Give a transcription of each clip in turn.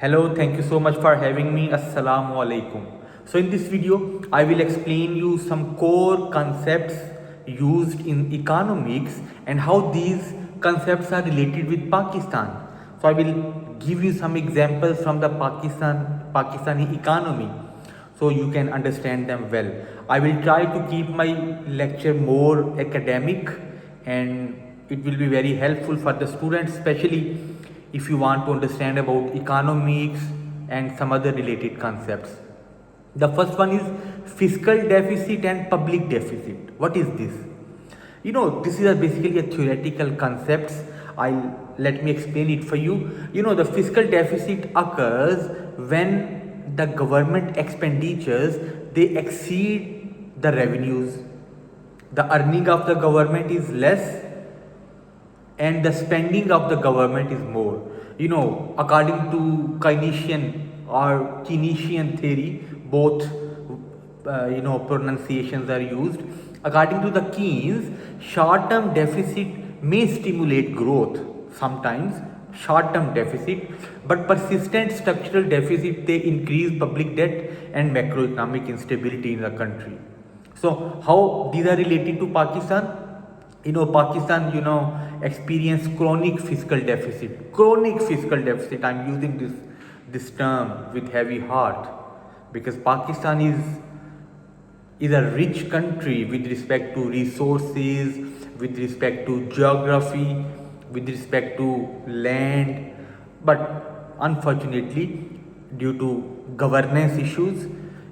Hello, thank you so much for having me. Assalamu alaikum. So in this video, I will explain you some core concepts used in economics and how these concepts are related with Pakistan. So I will give you some examples from the Pakistani economy so you can understand them well. I will try to keep my lecture more academic and it will be very helpful for the students, especially if you want to understand about economics and some other related concepts. The first one is fiscal deficit and public deficit. What is this? This is basically a theoretical concepts. I'll let me explain it for you. The fiscal deficit occurs when the government expenditures they exceed the revenues. The earning of the government is less and the spending of the government is more. According to Keynesian theory, both pronunciations are used. According to the Keynes, short-term deficit may stimulate growth sometimes, short-term deficit, but persistent structural deficit they increase public debt and macroeconomic instability in the country. So how these are related to Pakistan? Pakistan, experience chronic fiscal deficit. Chronic fiscal deficit. I'm using this term with heavy heart because Pakistan is a rich country with respect to resources, with respect to geography, with respect to land, but unfortunately, due to governance issues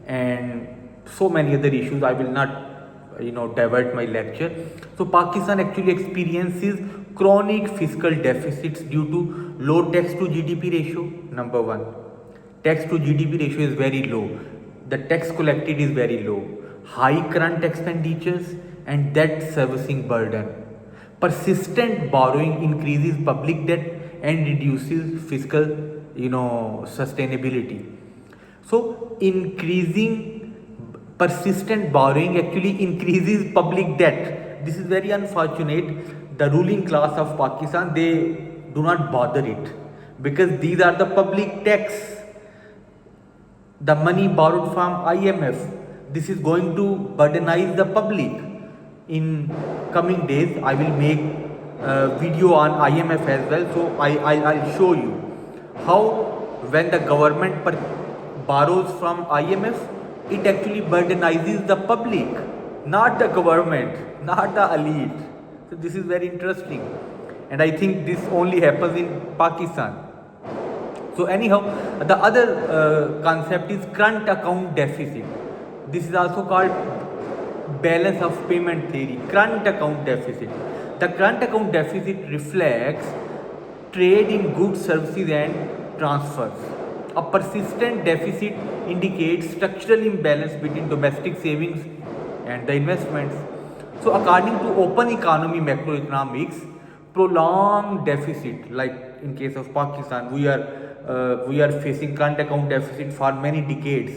and so many other issues, I will not divert my lecture. So Pakistan actually experiences chronic fiscal deficits due to low tax to GDP ratio. Number one, tax to GDP ratio is very low. The tax collected is very low. High current expenditures and debt servicing burden. Persistent borrowing increases public debt and reduces fiscal sustainability. So increasing persistent borrowing actually increases public debt. This is very unfortunate. The ruling class of Pakistan, they do not bother it because these are the public tax, the money borrowed from IMF. This is going to burdenize the public. In coming days, I will make a video on IMF as well. So I'll show you how when the government borrows from IMF, it actually burdenizes the public, not the government, not the elite. So this is very interesting. And I think this only happens in Pakistan. So anyhow, the other concept is current account deficit. This is also called balance of payment theory, current account deficit. The current account deficit reflects trade in goods, services and transfers. A persistent deficit indicates structural imbalance between domestic savings and the investments. So according to open economy macroeconomics, prolonged deficit, like in case of Pakistan, we are facing current account deficit for many decades.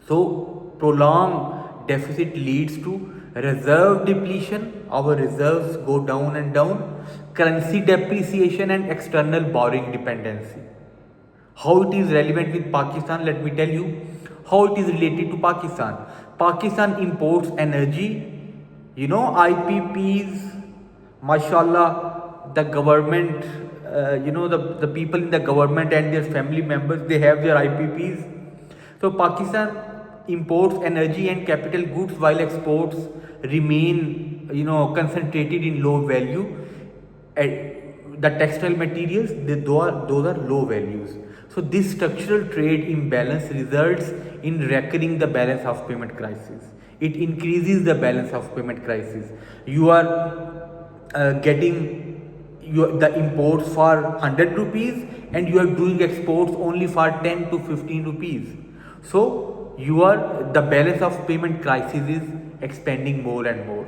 So prolonged deficit leads to reserve depletion. Our reserves go down and down, currency depreciation and external borrowing dependency. How it is relevant with Pakistan, let me tell you how it is related to Pakistan. Pakistan imports energy, IPPs, mashallah, the government, the people in the government and their family members, they have their IPPs. So Pakistan imports energy and capital goods while exports remain, concentrated in low value. The textile materials, those are low values. So this structural trade imbalance results in recurring the balance of payment crisis. It increases the balance of payment crisis. You are getting the imports for 100 rupees and you are doing exports only for 10 to 15 rupees. So the balance of payment crisis is expanding more and more.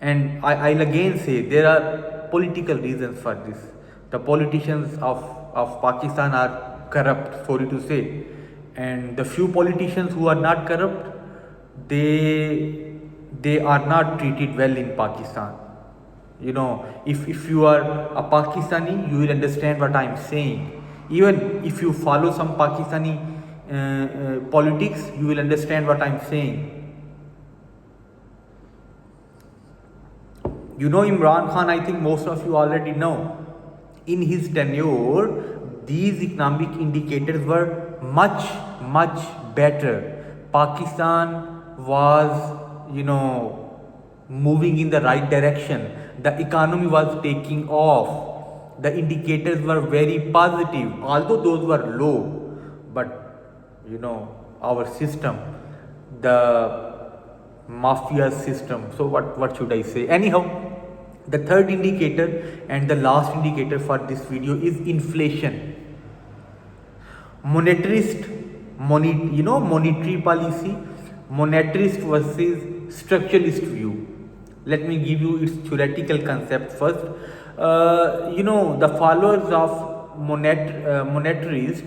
And I'll again say there are political reasons for this. The politicians of Pakistan are corrupt, sorry to say. And the few politicians who are not corrupt, they are not treated well in Pakistan. If you are a Pakistani, you will understand what I am saying. Even if you follow some Pakistani politics, you will understand what I'm saying. You know Imran Khan, I think most of you already know. In his tenure, these economic indicators were much better. Pakistan was, moving in the right direction. The economy was taking off. The indicators were very positive, although those were low. But our system, the mafia system. So what should I say? Anyhow, the third indicator and the last indicator for this video is inflation. Monetary policy, monetarist versus structuralist view. Let me give you its theoretical concept first. The followers of monetarist,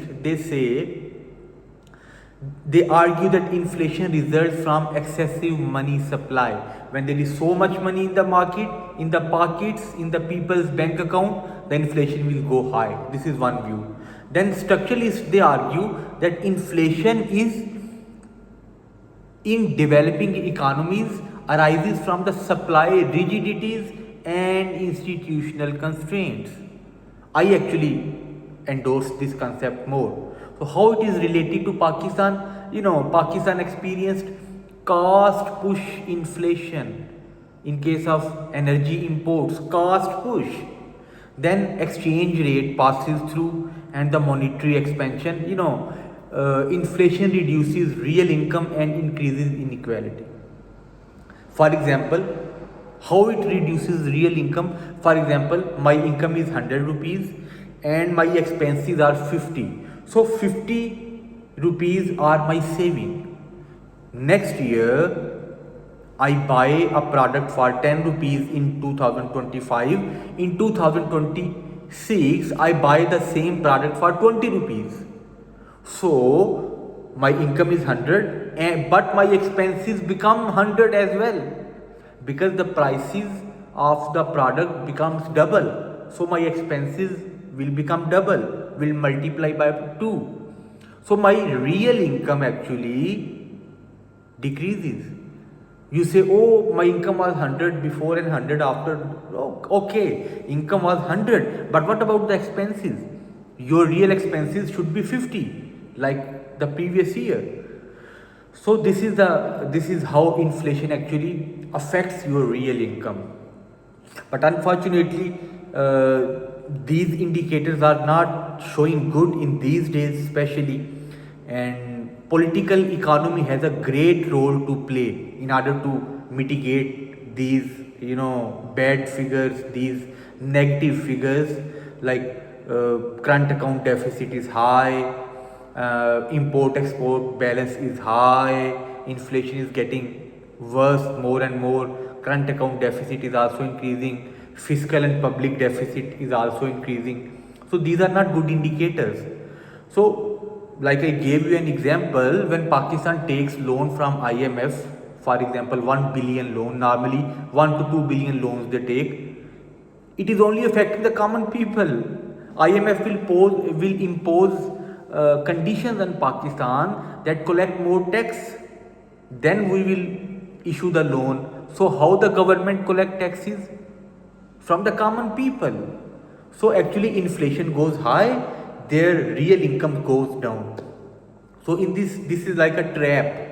they argue that inflation results from excessive money supply. When there is so much money in the market, in the pockets, in the people's bank account, the inflation will go high. This is one view. Then structuralists, they argue that inflation is in developing economies arises from the supply rigidities and institutional constraints. I actually endorse this concept more. So how it is related to Pakistan? Pakistan experienced cost push inflation in case of energy imports, cost push. Then exchange rate passes through and the monetary expansion. Inflation reduces real income and increases inequality. For example, how it reduces real income? For example, my income is 100 rupees and my expenses are 50. So 50 rupees are my saving. Next year, I buy a product for 10 rupees in 2025. In 2026, I buy the same product for 20 rupees. So my income is 100, but my expenses become 100 as well, because the prices of the product becomes double. So my expenses will become double, will multiply by 2. So my real income actually decreases. You say, oh, my income was 100 before and 100 after. Oh, okay, income was 100, but what about the expenses? Your real expenses should be 50, like the previous year. So this is how inflation actually affects your real income. But unfortunately, these indicators are not showing good in these days, especially, and political economy has a great role to play in order to mitigate these bad figures, these negative figures, like current account deficit is high, import export balance is high, inflation is getting worse more and more, current account deficit is also increasing, fiscal and public deficit is also increasing. So these are not good indicators. So like I gave you an example, when Pakistan takes loan from IMF, for example 1 billion loan, normally 1 to 2 billion loans they take, it is only affecting the common people. IMF will impose conditions on Pakistan that collect more tax, then we will issue the loan. So how the government collect taxes? From the common people. So actually inflation goes high, their real income goes down. So in this is like a trap.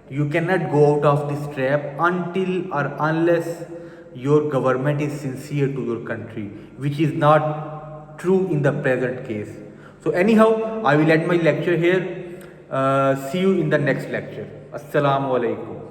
You cannot go out of this trap until or unless your government is sincere to your country, which is not true in the present case. So anyhow, I will end my lecture here. See you in the next lecture. Assalamu alaikum.